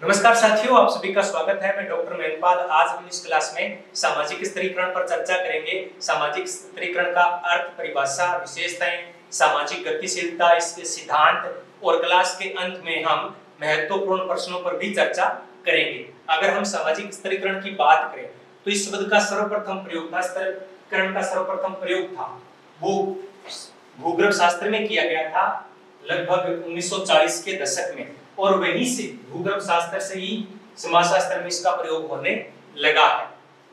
नमस्कार साथियों, आप सभी का स्वागत है। मैं डॉक्टर महिपाल। आज हम इस क्लास में सामाजिक स्तरीकरण पर चर्चा करेंगे। सामाजिक स्तरीकरण का अर्थ, परिभाषा, विशेषताएं, सामाजिक गतिशीलता, इसके सिद्धांत और क्लास के अंत में हम महत्वपूर्ण प्रश्नों पर भी चर्चा करेंगे। अगर हम सामाजिक स्तरीकरण की बात करें तो इस शब्द का सर्वप्रथम प्रयोग था, स्तरीकरण का सर्वप्रथम प्रयोग था वो भूगर्भ शास्त्र में किया गया था लगभग 1940 के दशक में, और वहीं से भूगर्भ शास्त्र से ही समाज शास्त्र में इसका प्रयोग होने लगा है।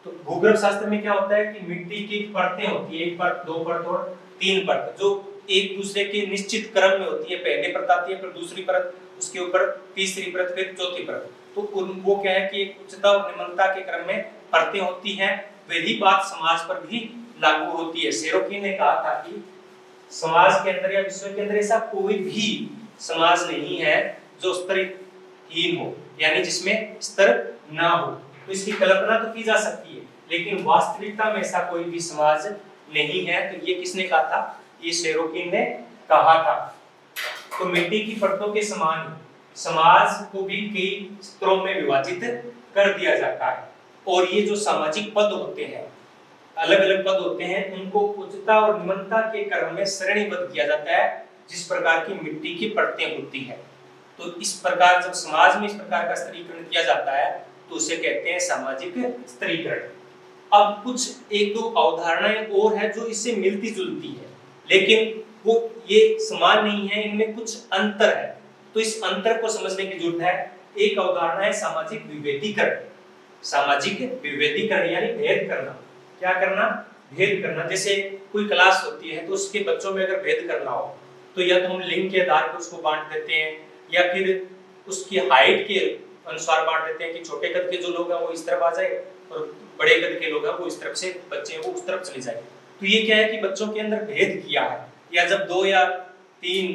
तो भूगर्भ शास्त्र में क्या होता है कि मिट्टी की परतें होती है, एक परत, दो परत और तीन परत, जो एक दूसरे के निश्चित क्रम में होती है। पहले परत आती है, फिर दूसरी परत, उसके ऊपर तीसरी परत, फिर चौथी परत। तो वो क्या है कि एक उच्चता और निम्नता के क्रम में परतें होती हैं। वही बात समाज पर भी लागू होती है। शेरोकी ने कहा था कि समाज के अंदर या विश्व के अंदर ऐसा कोई भी समाज नहीं है जो स्तरहीन हो, यानी जिसमें स्तर ना हो। तो इसकी कल्पना तो की जा सकती है, लेकिन वास्तविकता में ऐसा कोई भी समाज नहीं है। तो ये किसने कहा था? ये शेरोकी ने कहा था। तो मिट्टी की परतों के समान समाज को भी कई स्तरों में विभाजित कर दिया जाता है, और ये जो सामाजिक पद होते हैं, अलग अलग पद होते हैं, उनको उच्चता और निम्नता के क्रम में श्रेणीबद्ध किया जाता है, जिस प्रकार की मिट्टी की परतें होती हैं। तो इस प्रकार जब समाज में इस प्रकार का स्तरीकरण किया जाता है तो उसे कहते हैं सामाजिक स्तरीकरण। अब कुछ एक दो अवधारणाएं और है जो इससे मिलती जुलती है, लेकिन वो ये समान नहीं है, इनमें कुछ अंतर है। तो इस अंतर को समझने की जरूरत है। एक अवधारणा है सामाजिक विभेदीकरण। सामाजिक विभेदीकरण यानी भेद करना। क्या करना? भेद करना। जैसे कोई क्लास होती है तो उसके बच्चों में अगर भेद करना हो तो या तो हम लिंग के आधार पर उसको बांट देते हैं, या फिर उसकी हाइट के अनुसार बांट देते हैं कि छोटे कद के जो लोग हैं वो इस तरफ आ जाए और बड़े कद के लोग हैं वो इस तरफ से, बच्चे हैं वो उस तरफ चले जाए। तो ये क्या है कि बच्चों के अंदर भेद किया है। या जब दो या तीन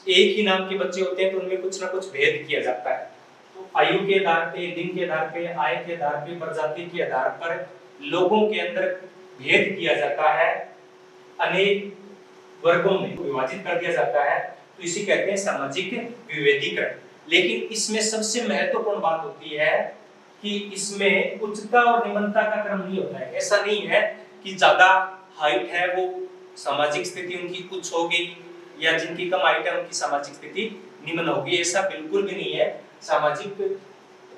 एक ही नाम के बच्चे होते हैं तो उनमें कुछ ना कुछ भेद किया जाता है। तो आयु के आधार पे, लिंग के आधार पे, आय के आधार पे, प्रजाति के आधार पर लोगों के अंदर भेद किया जाता है, अनेक वर्गों में विभाजित कर दिया जाता है। तो इसे कहते हैं सामाजिक विभेदीकरण। लेकिन इसमें सबसे महत्वपूर्ण बात होती है कि इसमें उच्चता और निम्नता का क्रम नहीं होता है। ऐसा नहीं है कि ज्यादा हाइट है वो सामाजिक स्थिति उनकी उच्च होगी, या जिनकी कम हाइट है उनकी सामाजिक स्थिति निम्न होगी। ऐसा बिल्कुल भी नहीं है। सामाजिक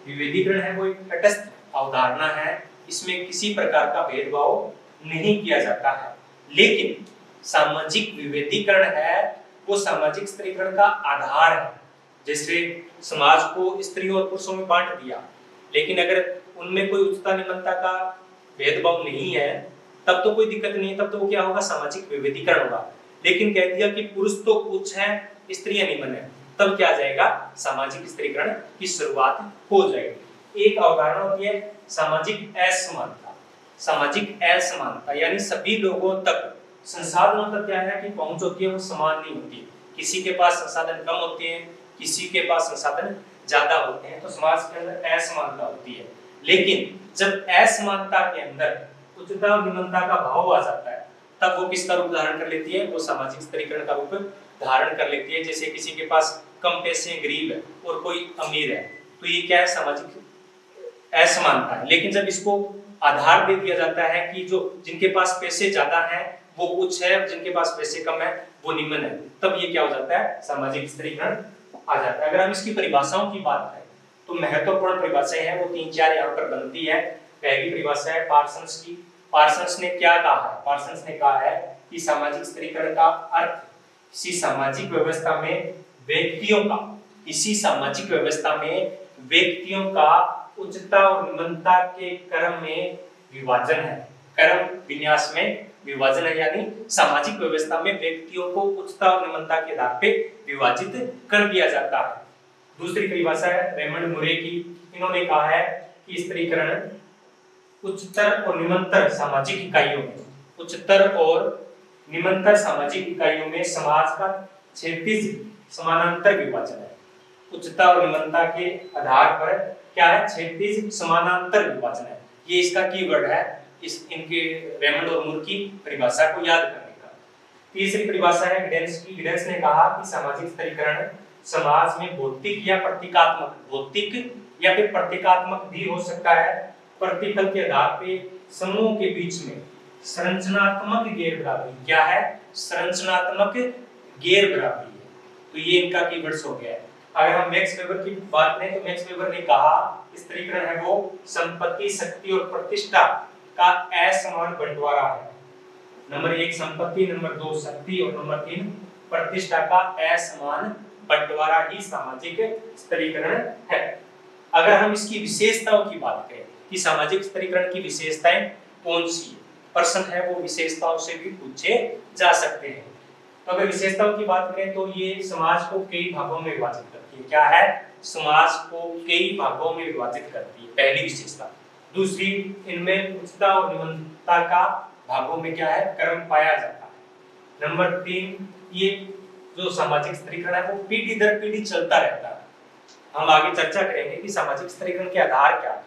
विभेदीकरण है वो एक तटस्थ अवधारणा है, इसमें किसी प्रकार का भेदभाव नहीं किया जाता है। लेकिन सामाजिक विभेदीकरण है वो सामाजिक स्तरीकरण का आधार है। जैसे समाज को स्त्रियों और पुरुषों में बांट दिया, लेकिन अगर उनमें कोई उच्चता निम्नता का भेदभाव नहीं है तब तो कोई दिक्कत नहीं है, तब तो वो क्या होगा? सामाजिक विभेदीकरण होगा। लेकिन कह दिया कि पुरुष तो उच्च है, स्त्रियां निम्न है, तब क्या आ जाएगा? सामाजिक स्तरीकरण की शुरुआत हो जाएगी। एक अवधारणा होती है सामाजिक असमानता। सामाजिक असमानता यानी सभी लोगों तक संसाधनों तक क्या है कि पहुंच होती है वो समान नहीं होती। किसी के पास संसाधन कम होते हैं, किसी के पास संसाधन ज्यादा होते हैं, तो समाज के अंदर असमानता होती है। लेकिन जब असमानता के अंदर उच्चता और निम्नता का भाव आ जाता है तब वो किसका रूप धारण कर लेती है? वो सामाजिक स्तरीकरण का रूप धारण कर लेती है। जैसे किसी के पास कम पैसे, गरीब है, और कोई अमीर है, तो ये क्या है? सामाजिक असमानता है। लेकिन जब इसको आधार दे दिया जाता है कि जो जिनके पास पैसे ज्यादा हैं वो उच्च है, जिनके पास पैसे कम है वो निम्न है, तब ये क्या हो जाता है? सामाजिक स्तरीकरण आ जाता है। अगर हम इसकी परिभाषाओं की बात करें तो महत्वपूर्ण परिभाषाएं हैं वो 3-4 यहाँ पर बनती है। पहली परिभाषा है पार्सन्स की। पार्सन्स ने क्या कहा है? पार्सन्स ने कहा है कि सामाजिक स्तरीकरण का अर्थ किसी सामाजिक व्यवस्था में व्यक्तियों का, इसी सामाजिक व्यवस्था में व्यक्तियों का उच्चता और निम्नता के क्रम में विभाजन है। क्रम विन्यास में विभाजन है, यानी सामाजिक व्यवस्था में व्यक्तियों को उच्चता और निम्नता के आधार पे विभाजित कर दिया जाता है। दूसरी परिभाषा है रेमंड मुरे की। इन्होंने कहा है कि स्तरीकरण उच्चतर और निम्नतर सामाजिक इकाइयों में, उच्चतर और निम्नतर सामाजिक इकाइयों में समाज का क्षैतिज समानांतर विभाजन है। उच्चता और निम्नता के आधार पर क्या है? क्षैतिज समानांतर विभाजन है। ये इसका कीवर्ड है इस इनके रेमंड और मूर की परिभाषा को याद करने का। तीसरी परिभाषा है गिडेंस की। गिडेंस ने कहा कि सामाजिक स्तरीकरण समाज में भौतिक या प्रतीकात्मक, भौतिक या फिर प्रतीकात्मक भी हो सकता है, प्रतिफल के आधार पे समूह के बीच में संरचनात्मक गैर बराबरी। क्या है? संरचनात्मक गैर बराबरी है। तो ये इनका कीवर्ड्स हो गया है। अगर हम मैक्स वेबर की बात करें तो मैक्स वेबर ने कहा स्त्रीकरण है वो संपत्ति, शक्ति और प्रतिष्ठा का असमान बंटवारा है। नंबर 1 संपत्ति, नंबर 2 शक्ति और नंबर 3 प्रतिष्ठा का असमान बंटवारा ही सामाजिक स्त्रीकरण है। अगर हम इसकी विशेषताओं की बात करें कि सामाजिक स्त्रीकरण की विशेषताएं कौन सी है, प्रश्न है वो विशेषताओं से भी पूछे जा सकते हैं। तो अगर विशेषताओं की बात करें तो ये समाज को कई भागों में विभाजित करती है। क्या है? समाज को कई भागों में विभाजित करती है, पहली विशेषता। दूसरी, इनमें उच्चता और निम्नता का भागों में क्या है? क्रम पाया जाता है। नंबर 3, ये जो सामाजिक स्त्रीकरण है वो पीढ़ी दर पीढ़ी चलता रहता है। हम आगे चर्चा करेंगे कि सामाजिक स्त्रीकरण के आधार क्या है।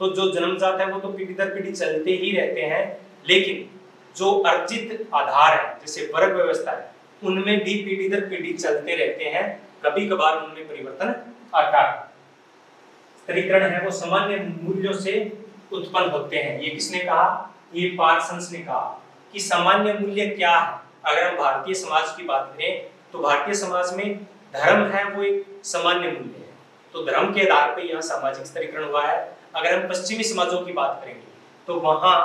तो जो जन्मजात है वो तो पीढ़ी दर पीढ़ी चलते ही रहते हैं, लेकिन जो अर्जित आधार है जैसे वर्ग व्यवस्था है उनमें भी पीढ़ी दर पीढ़ी चलते रहते हैं, कभी कभार उनमें परिवर्तन आता है। स्त्रीकरण है वो सामान्य मूल्यों से उत्पन्न होते हैं। ये किसने कहा? ये पार्सन्स ने कहा कि सामान्य मूल्य क्या है। अगर हम भारतीय समाज की बात करें तो भारतीय समाज में धर्म है वो एक सामान्य मूल्य है, तो धर्म के आधार पर यहाँ सामाजिक स्त्रीकरण हुआ है। अगर हम पश्चिमी समाजों की बात करेंगे तो वहां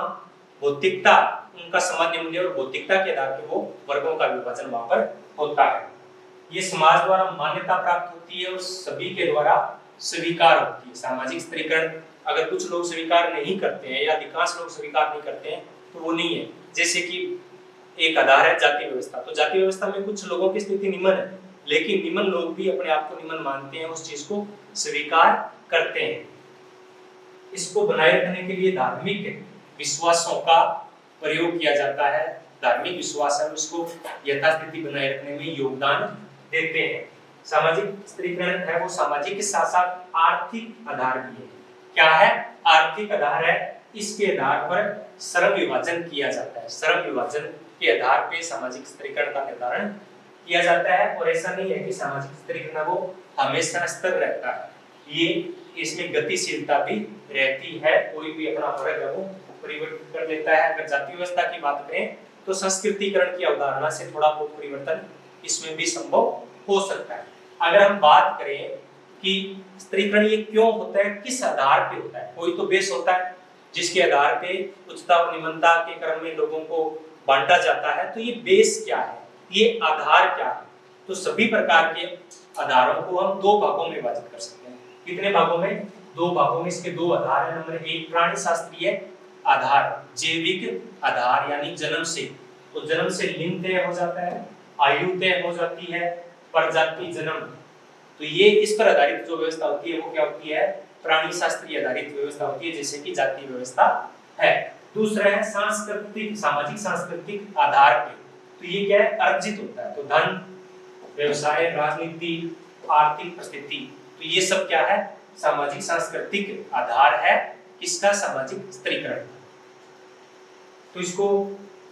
भौतिकता उनका सामान्य मूल्य और भौतिकता के आधार पर वो वर्गों का विभाजन वहां पर होता है। ये समाज द्वारा मान्यता प्राप्त होती है और सभी के द्वारा स्वीकार होती है। सामाजिक स्त्रीकरण अगर कुछ लोग स्वीकार नहीं करते हैं या अधिकांश लोग स्वीकार नहीं करते हैं तो वो नहीं है। जैसे कि एक आधार है जाति व्यवस्था, तो जाति व्यवस्था में कुछ लोगों की स्थिति निम्न है, लेकिन निम्न लोग भी अपने आप को निम्न मानते हैं, उस चीज को स्वीकार करते हैं। इसको बनाए रखने के लिए धार्मिक विश्वासों का प्रयोग किया जाता है। धार्मिक विश्वास है उसको यथास्थिति बनाए रखने में योगदान देते हैं। सामाजिक स्त्रीकरण है वो सामाजिक के साथ साथ आर्थिक आधार भी है। क्या है? आर्थिक आधार है। इसके आधार पर श्रम विभाजन किया जाता है। श्रम विभाजन के आधार पे सामाजिक स्त्रीकरण का निर्धारण किया जाता है। और ऐसा नहीं है कि सामाजिक स्त्रीकरण वो हमेशा स्थिर रहता है, ये इसमें गतिशीलता भी रहती है। कोई भी अपना वर्ग है वो परिवर्तित कर लेता है। अगर जाति व्यवस्था की बात करें तो संस्कृतिकरण की अवधारणा से थोड़ा बहुत परिवर्तन इसमें भी संभव हो सकता है। अगर हम बात करें कि स्त्रीकरण ये क्यों होता है, किस आधार पे होता है, कोई तो बेस होता है जिसके आधार पे उच्चता और निम्नता के क्रम में लोगों को बांटा जाता है। तो ये बेस क्या है, ये आधार क्या है? तो सभी प्रकार के आधारों को हम दो भागों में विभाजित कर सकते हैं। कितने भागों में? दो भागों में। इसके दो आधार है। नंबर 1 प्राणी शास्त्रीय आधार, जैविक आधार यानी जन्म से, तो जन्म से लिंग तय हो जाता है, आयु तय हो जाती है, प्रजाति जन्म। तो ये इस पर आधारित जो व्यवस्था होती है वो क्या होती है? प्राणी शास्त्रीय आधारित व्यवस्था होती है, जैसे कि जाति व्यवस्था है। दूसरा है सांस्कृतिक, सामाजिक सांस्कृतिक आधार पे। तो ये क्या है? अर्जित होता है। तो धन, व्यवसाय, राजनीति, आर्थिक परिस्थिति, तो ये सब क्या है? सामाजिक सांस्कृतिक आधार है। किसका? सामाजिक स्त्रीकरण। तो इसको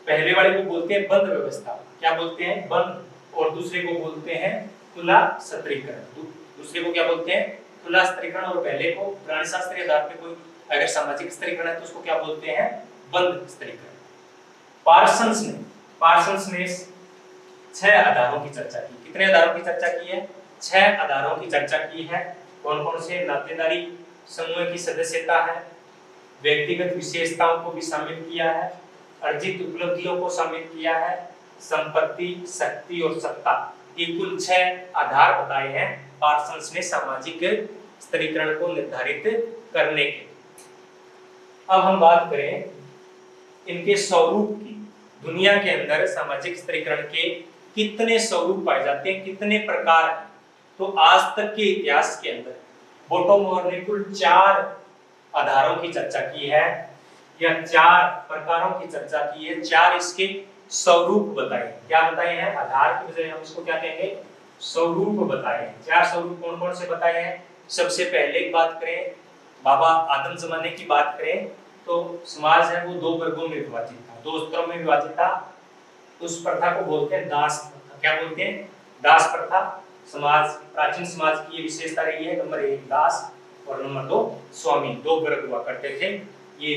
पहले वाले को बोलते हैं बंद व्यवस्था। क्या बोलते हैं? बंद। और दूसरे को बोलते हैं खुला स्त्रीकरण। दूसरे को क्या बोलते हैं? खुला स्त्रीकरण। और पहले को प्राणीशास्त्रीय आधार पे कोई अगर सामाजिक स्त्रीकरण है तो उसको क्या बोलते हैं? बंद स्त्रीकरण। पार्सन्स ने 6 आधारों की चर्चा की। कितने आधारों की चर्चा की है? 6 आधारों की चर्चा की है। कौन कौन से? नातेदारी, समूह की सदस्यता है, व्यक्तिगत विशेषताओं को भी शामिल किया है, अर्जित उपलब्धियों को शामिल किया है, संपत्ति, शक्ति और सत्ता। ये कुल 6 आधार बताए हैं पार्सन्स ने सामाजिक स्त्रीकरण को निर्धारित करने के। अब हम बात करें इनके स्वरूप की। दुनिया के अंदर सामाजिक स्त्रीकरण के कितने स्वरूप पाए जाते हैं, कितने प्रकार हैं? तो आज तक के इतिहास के अंदर बोटोमोर ने कुल 4 आधारों की चर्चा की है या 4 प्रकारों की चर्चा की है। 4 इसके स्वरूप बताए। क्या बताए हैं? आधार की बजाय हम इसको क्या कहेंगे? स्वरूप बताए हैं। 4 स्वरूप कौन कौन से बताए हैं? सबसे पहले की बात करें, बाबा आदम जमाने की बात करें तो समाज है वो 2 वर्गों में विभाजित था, 2 स्तरों में विभाजित था। उस प्रथा को बोलते हैं दास प्रथा। क्या बोलते हैं? दास प्रथा। समाज, प्राचीन समाज की ये विशेषता रही है। नंबर 1 दास और नंबर 2 स्वामी, दो वर्ग हुआ करते थे। ये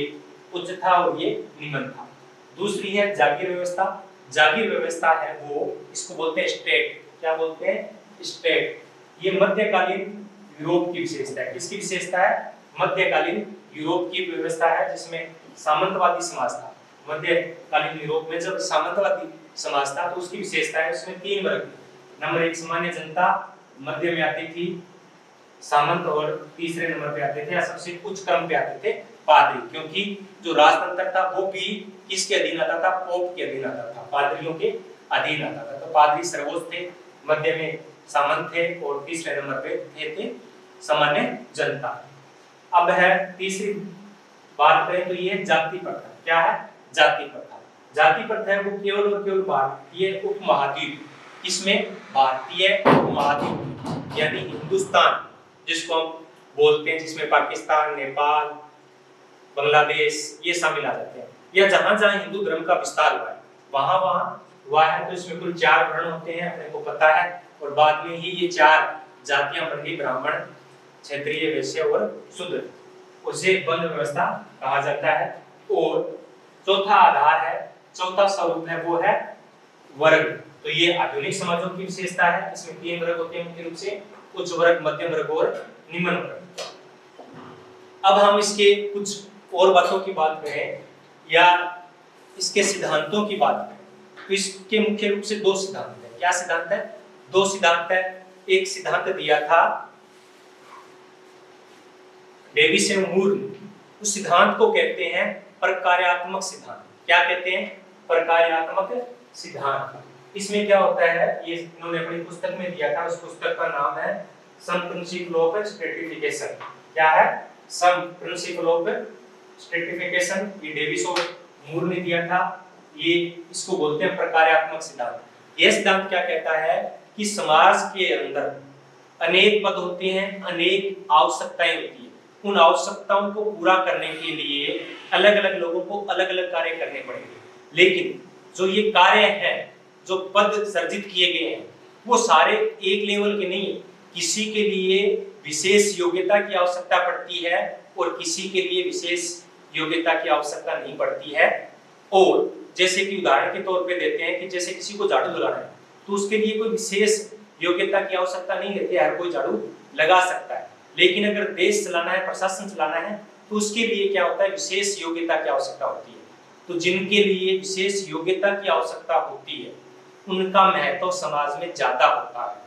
उच्च था और ये निम्न था। दूसरी है जागीर व्यवस्था। जागीर व्यवस्था है वो, इसको बोलते हैं स्टेट। क्या बोलते हैं? स्टेट। ये मध्यकालीन यूरोप की विशेषता है। किसकी विशेषता है? मध्यकालीन यूरोप की व्यवस्था है, जिसमें सामंतवादी समाज था। मध्यकालीन यूरोप में जब सामंतवादी समाज था तो उसकी विशेषता है, उसमें 3 वर्ग थे। नंबर 1 सामान्य जनता, मध्य में आती थी सामंत, और तीसरे नंबर पे आते थे या सबसे उच्च क्रम पे आते थे पादरी। क्योंकि जो राजतंत्र था वो भी किसके अधीन आता था? पोप के अधीन आता था, पादरियों के अधीन आता था। तो पादरी सर्वोच्च थे, मध्य में सामंत थे और तीसरे नंबर पे थे सामान्य जनता। अब है तीसरी बात करें तो ये जाति प्रथा। क्या है? जाति प्रथा। जाति प्रथा है वो केवल और केवल भारतीय उपमहाद्वीप, इसमें भारतीय उपमहाद्वीप यानी हिंदुस्तान जिसको हम बोलते हैं, जिसमें पाकिस्तान, नेपाल, बांग्लादेश ये शामिल आ जाते हैं, या जहां जहां हिंदू धर्म का विस्तार हुआ है वहां वहां हुआ है। तो इसमें कुल 4 वर्ण होते हैं, अपने को पता है, और बाद में ही ये 4 जातियां बन गई, ब्राह्मण, क्षत्रिय, वैश्य और शूद्र। उसे वर्ण व्यवस्था कहा जाता है। और चौथा आधार है, चौथा स्वरूप है वो है वर्ग। तो ये आधुनिक समाजों की विशेषता है। इसमें 3 वर्ग होते हैं मुख्य रूप से, उच्च वर्ग, मध्यम वर्ग और निम्न वर्ग। अब हम इसके कुछ और बातों की बात करें या इसके सिद्धांतों की बात करें तो इसके मुख्य रूप से 2 सिद्धांत हैं। क्या सिद्धांत है? 2 सिद्धांत है। एक सिद्धांत दिया था डेविस एवं मूर ने। उस सिद्धांत को कहते हैं प्रकार्यात्मक सिद्धांत। क्या कहते हैं? प्रकार्यात्मक सिद्धांत। इसमें क्या होता है, ये इन्होंने अपनी पुस्तक में दिया था। उस पुस्तक का नाम है सम प्रिंसिपल ऑफ स्ट्रेटिफिकेशन। क्या है? सम प्रिंसिपल ऑफ स्ट्रेटिफिकेशन। ये डेविस और मूर ने दिया था। ये इसको बोलते हैं प्रकार्यात्मक सिद्धांत। यह सिद्धांत क्या कहता है कि समाज के अंदर अनेक पद होते हैं, अनेक आवश्यकताएं होती हैं। उन आवश्यकताओं को पूरा करने के लिए अलग अलग लोगों को अलग अलग कार्य करने पड़ेंगे। लेकिन जो ये कार्य है, जो पद सर्जित किए गए हैं, वो सारे एक लेवल के नहीं है। किसी के लिए विशेष योग्यता की आवश्यकता पड़ती है और किसी के लिए विशेष योग्यता की आवश्यकता नहीं पड़ती है। और जैसे कि उदाहरण के तौर पे देते हैं कि जैसे किसी को झाड़ू लगाना है तो उसके लिए कोई विशेष योग्यता की आवश्यकता नहीं रहती है, हर कोई झाड़ू लगा सकता है। लेकिन अगर देश चलाना है, प्रशासन चलाना है, तो उसके लिए क्या होता है? विशेष योग्यता की आवश्यकता होती है। तो जिनके लिए विशेष योग्यता की आवश्यकता होती है उनका महत्व समाज में ज्यादा होता है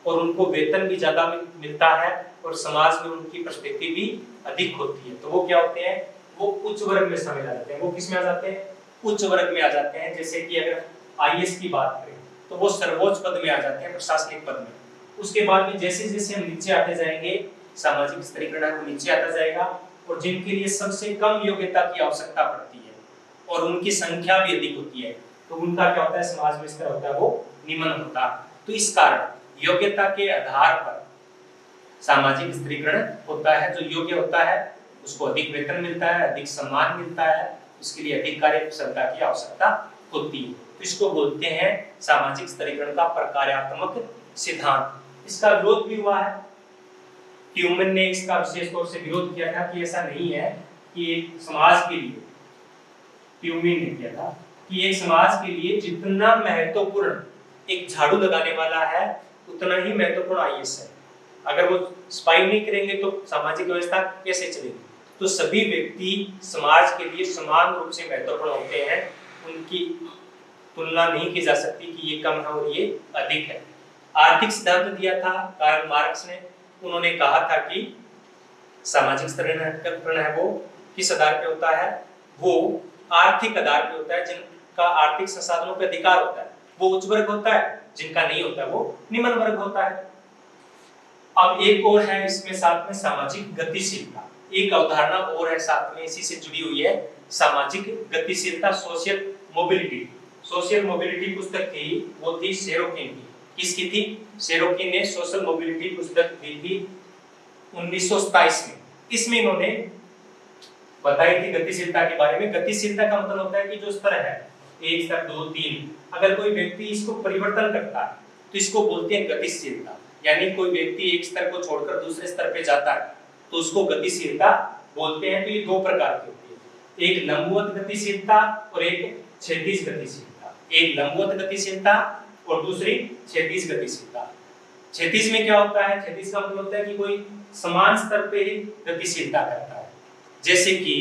और उनको वेतन भी ज्यादा मिलता है और समाज में उनकी प्रस्थिति भी अधिक होती है। तो वो क्या होते हैं? वो उच्च वर्ग में शामिल आ जाते हैं। वो किस में आ जाते हैं? उच्च वर्ग में आ जाते हैं। जैसे कि अगर आईएएस की बात करें तो वो सर्वोच्च पद में आ जाते हैं, प्रशासनिक पद में। उसके बाद में जैसे जैसे हम नीचे आते जाएंगे, सामाजिक स्तरीकरण है वो नीचे आता जाएगा, और जिनके लिए सबसे कम योग्यता की आवश्यकता पड़ती है और उनकी संख्या भी अधिक होती है, तो उनका क्या होता है? समाज में स्तर होता है वो निम्न होता है। तो इस कारण योग्यता के आधार पर सामाजिक स्तरीकरण होता है। जो योग्य होता है उसको अधिक वेतन मिलता है, अधिक सम्मान मिलता है, उसके लिए अधिक कार्यकुशलता की आवश्यकता होती है। तो इसको बोलते हैं सामाजिक स्तरीकरण का प्रकार्यात्मक सिद्धांत। इसका विरोध भी हुआ है। ह्यूमन ने इसका विशेष तौर से विरोध किया था कि ऐसा नहीं है कि एक समाज के लिए, ह्यूमन ने किया था कि एक समाज के लिए जितना महत्वपूर्ण एक झाड़ू लगाने वाला है उतना ही महत्वपूर्ण आईएएस है। अगर वो सफाई नहीं करेंगे तो सामाजिक व्यवस्था कैसे चलेगी? तो सभी व्यक्ति समाज के लिए समान रूप से महत्वपूर्ण होते हैं, उनकी तुलना नहीं की जा सकती कि ये कम है और ये अधिक है। आर्थिक सिद्धांत दिया था कार्ल मार्क्स ने। उन्होंने कहा था कि सामाजिक स्तरीकरण है वो किस आधार पे होता है? वो आर्थिक आधार पे होता है। जिनका आर्थिक संसाधनों पे अधिकार होता है वो उच्च वर्ग होता है, जिनका नहीं होता वो निम्न वर्ग होता है। अब एक और है इसमें साथ में सामाजिक गतिशीलता। एक अवधारणा और है साथ में इसी से जुड़ी हुई है, सामाजिक गतिशीलता, सोशल मोबिलिटी। सोशल मोबिलिटी पुस्तक थी वो थी शेरोकिन की। किसकी थी? शेरोकिन ने सोशल मोबिलिटी पुस्तक दी थी 1927 में। इसमें इन्होंने बताई थी गतिशीलता के बारे में। गतिशीलता का मतलब होता है कि जो स्तर है 1 स्तर 2 3, अगर कोई व्यक्ति इसको परिवर्तन करता है तो इसको बोलते हैं गतिशीलता। यानी कोई व्यक्ति एक स्तर को छोड़कर दूसरे स्तर पे जाता है तो उसको गतिशीलता बोलते हैं। तो ये दो प्रकार की होती है, एक लंबवत गतिशीलता और एक क्षैतिज गतिशीलता। एक लंबवत गतिशीलता और दूसरी क्षैतिज गतिशीलता। क्षैतिज में क्या होता है? क्षैतिज का मतलब होता है कि कोई समान स्तर पे ही गतिशीलता करता है। जैसे कि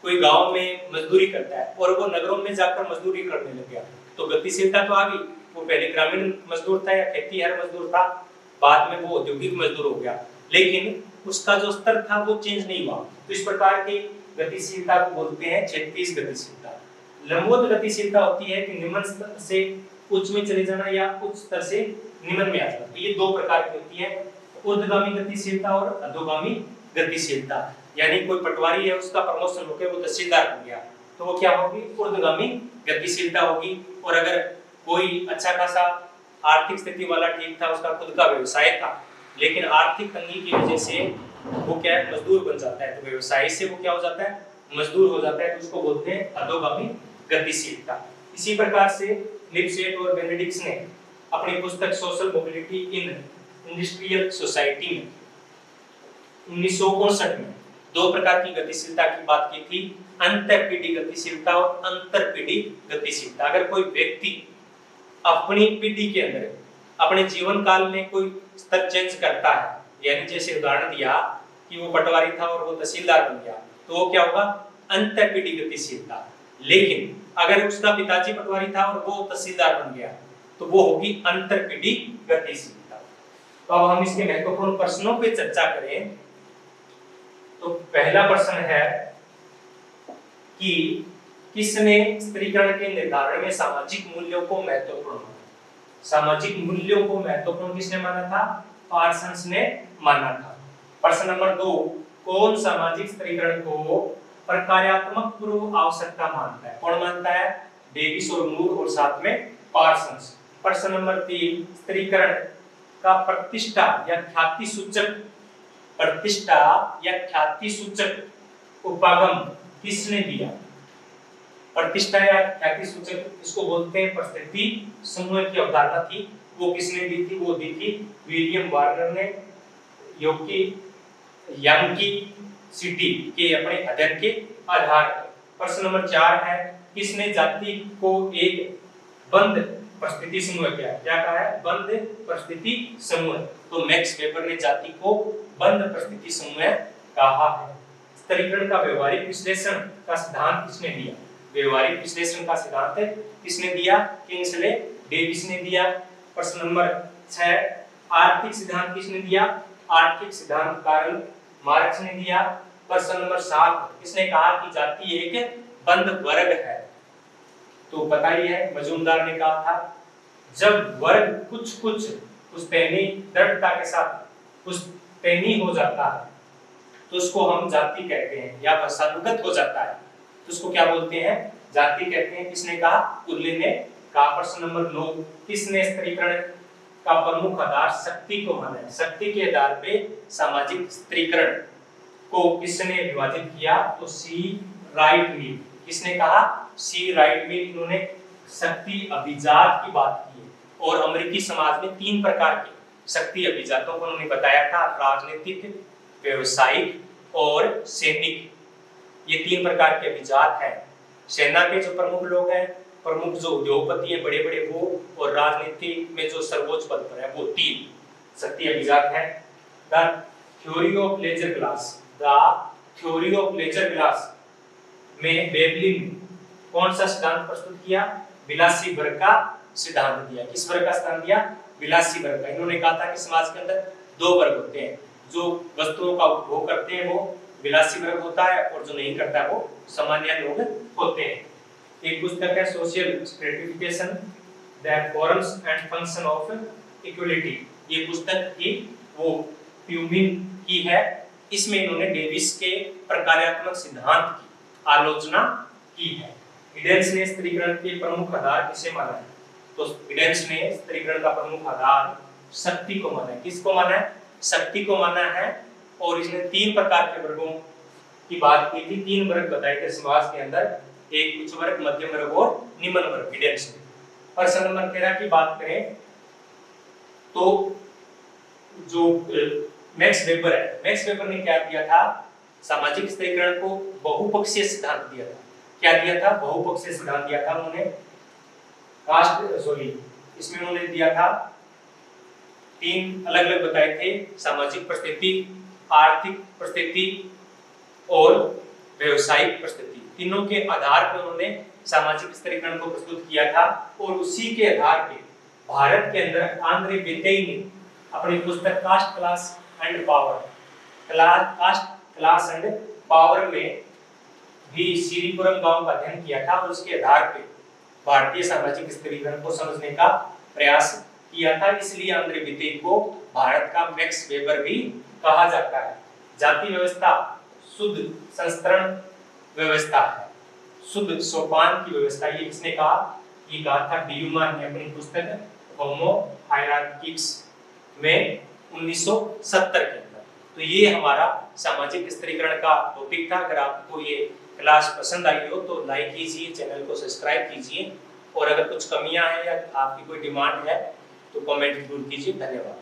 कोई गांव में मजदूरी करता है और वो नगरों में जाकर मजदूरी करने लग गया तो गतिशीलता तो आ गई। वो पहले ग्रामीण मजदूर था या खेतीहर मजदूर था, बाद में वो औद्योगिक मजदूर हो गया, लेकिन उसका जो स्तर था वो चेंज नहीं हुआ। तो इस प्रकार की गतिशीलता को बोलते हैं क्षैतिज गतिशीलता। लंबवत गतिशीलता होती है कि निम्न स्तर से उच्च में चले जाना या उच्च स्तर से निम्न में आ जाना। तो ये दो प्रकार की होती है, ऊर्ध्वगामी गतिशीलता और अधोगामी गतिशीलता। यानी कोई पटवारी है, उसका प्रमोशन होकर वो तहसीलदार बन गया तो वो क्या होगी? ऊर्ध्वगामी गतिशीलता होगी। और अगर कोई अच्छा खासा आर्थिक स्थिति वाला ठीक था, उसका खुद का व्यवसाय था, लेकिन आर्थिक तंगी की वजह से वो क्या है? मजदूर बन जाता है। तो व्यवसाय से वो क्या हो जाता है? मजदूर हो जाता है। तो उसको बोलते हैं अधोगामी गतिशीलता। इसी प्रकार से लिपसेट और बेनेडिक्स ने अपनी पुस्तक social mobility in industrial society में 1959 में दो प्रकार की गतिशीलता की बात की थी, अंतःपीढ़ी गतिशीलता और अंतरपीढ़ी गतिशीलता। अगर कोई व्यक्ति अपनी पीढ़ी के अंदर अपने जीवन काल में कोई स्तर चेंज करता है, यानी जैसे उदाहरण दिया कि वो पटवारी था और वो तहसीलदार बन गया, तो वो क्या होगा? अंतःपीढ़ी गतिशीलता। लेकिन अगर उसका पिताजी पटवारी था और वो तहसीलदार बन गया तो वो होगी अंतरपीढ़ी गतिशीलता। तो अब हम इसके महत्वपूर्ण प्रश्नों पे चर्चा करें। तो पहला प्रश्न है कि किसने स्त्रीकरण के निर्धारण में सामाजिक मूल्यों को महत्वपूर्ण माना? सामाजिक मूल्यों को महत्वपूर्ण किसने माना था? पार्सन्स ने माना था। प्रश्न नंबर 2, कौन सामाजिक स्त्रीकरण को प्रकार्यात्मक पूर्व आवश्यकता मानता है? कौन मानता है? डेविस और मूर और साथ में पार्सन्स। प्रश्न नंबर 3, स्त्रीकरण का प्रतिष्ठा या ख्याति सूचक उपागम किसने दिया? प्रतिष्ठा या ख्याति सूचक इसको बोलते हैं परिस्थिति समूह की अवधारणा थी। वो किसने दी थी? वो दी थी विलियम वार्नर ने यान्की सिटी के अपने अध्ययन के आधार पर। प्रश्न नंबर 4 है, किसने जाति को एक बंद परिस्थिति समूह क्या कहा है? बंद परिस्थिति समूह। तो मैक्स वेबर ने जाति को बंद परिस्थिति समूह कहा है। स्त्रीकरण का व्यवहारिक विश्लेषण का सिद्धांत किसने दिया? व्यवहारिक विश्लेषण का सिद्धांत किसने दिया? किंग्सले डेविस ने दिया। प्रश्न नंबर 6, आर्थिक सिद्धांत किसने दिया? आर्थिक सिद्धांत कार्ल मार्क्स ने दिया। प्रश्न नंबर 7, किसने कहा कि जाति एक बंद वर्ग है? तो पता ही है, मजूमदार ने कहा था। जब वर्ग कुछ पुश्तैनी दृढ़ता के साथ पुश्तैनी हो जाता है तो उसको हम जाति कहते हैं, या भाषानुगत हो जाता है तो उसको क्या बोलते हैं? जाति कहते हैं। किसने कहा? कुर्ले ने कहा। प्रश्न नंबर 9, किसने स्त्रीकरण का प्रमुख आधार शक्ति को माना है? शक्ति के आधार पे सामाजिक स्त्रीकरण को किसने विभाजित किया? तो सी राइट मिल। किसने कहा? सी राइट मिल। इन्होंने शक्ति अभिजात की बात की है और अमेरिकी समाज में 3 प्रकार के शक्ति अभिजातों को उन्होंने बताया था, राजनीतिक, व्यवसायिक और सैनिक। ये 3 प्रकार के अभिजात हैं। सेना के जो प्रमुख लोग हैं, प्रमुख जो उद्योगपति हैं बड़े बड़े वो, और राजनीति में जो सर्वोच्च पद पर है वो 3 शक्ति अभिजात हैं। The theory of leisure class में बेबलिन कौन सा सिद्धांत प्रस्तुत किया? विलासी वर्ग का सिद्धांत दिया। किस वर्ग का सिद्धांत दिया? विलासी वर्ग का। इन्होंने कहा था कि समाज के अंदर 2 वर्ग होते हैं, जो वस्तुओं का उपभोग करते हैं वो विलासी वर्ग होता है और जो नहीं करता है वो सामान्य लोग होते हैं। एक पुस्तक है social stratification the forms and function of equality. ये पुस्तक ही वो प्यूमिन की है। इसमें इन्होंने डेविस के प्रकार्यात्मक सिद्धांत की आलोचना की है। गिडेंस ने स्त्रीकरण के प्रमुख आधार किसे माना है? तो गिडेंस ने स्त्रीकरण का प्रमुख आधार शक्ति को माना है। किसको माना है? शक्ति को माना है। और इसने 3 प्रकार के वर्गों की बात की थी, 3 वर्ग बताए थे समाज के अंदर, एक उच्च वर्ग, मध्यम वर्ग और निम्न वर्ग। गिडेंस ने। प्रश्न नंबर 13 की बात करें तो जो मैक्स वेबर है, मैक्स वेबर ने क्या किया था, सामाजिक स्थिरीकरण को बहुपक्षीय सिद्धांत दिया था। क्या दिया था? बहुपक्षीय सिद्धांत दिया था उन्होंने। इसमें उन्होंने दिया था 3 अलग अलग बताए थे, सामाजिक परिस्थिति, आर्थिक परिस्थिति और व्यवसायिक परिस्थिति। तीनों के आधार पर उन्होंने सामाजिक स्थिरीकरण को प्रस्तुत किया था और उसी के आधार पे भारत के अंदर आंद्रे बेतेई ने अपनी पुस्तक कास्ट क्लास एंड पावर में भी श्रीपुरम गांव का अध्ययन किया था और उसके आधार पे भारतीय सामाजिक स्थिरीकरण को समझने का प्रयास किया था। इसलिए आंद्रे बेतेई को भारत का मैक्स वेबर भी कहा जाता है। जाति व्यवस्था शुद्ध संस्तरण व्यवस्था है, शुद्ध सोपान की व्यवस्था। ये किसने कहा? ये कहा था ड्यूमा ने अपनी पुस्तक होमो हायरार्किक्स में 1970 के अंदर। तो ये हमारा सामाजिक स्थिरीकरण का टॉपिक था। अगर आपको ये क्लास पसंद आई हो तो लाइक कीजिए, चैनल को सब्सक्राइब कीजिए और अगर कुछ कमियां हैं या आपकी कोई डिमांड है तो कमेंट जरूर कीजिए। धन्यवाद।